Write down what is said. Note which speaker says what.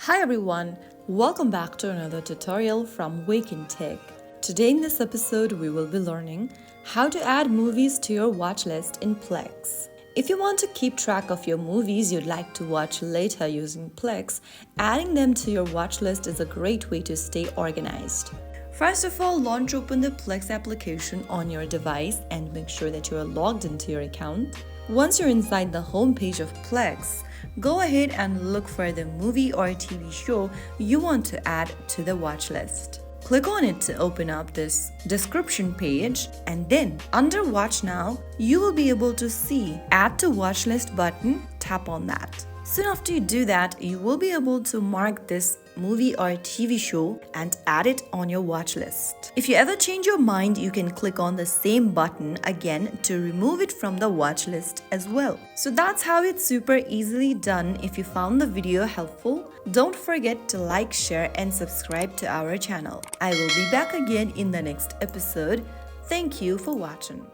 Speaker 1: Hi everyone, welcome back to another tutorial from Wake&Tech. Today in this episode we will be learning how to add movies to your watch list in Plex. If you want to keep track of your movies you'd like to watch later using Plex, adding them to your watch list is a great way to stay organized. First of all, launch open the Plex application on your device and make sure that you are logged into your account. Once you're inside the home page of Plex, go ahead and look for the movie or TV show you want to add to the watch list. Click on it to open up this description page, and then under Watch Now, you will be able to see Add to Watch List button. Tap on that. Soon after you do that, you will be able to mark this movie or TV show and add it on your watch list. If you ever change your mind, you can click on the same button again to remove it from the watch list as well. So that's how it's super easily done. If you found the video helpful, don't forget to like, share and subscribe to our channel. I will be back again in the next episode. Thank you for watching.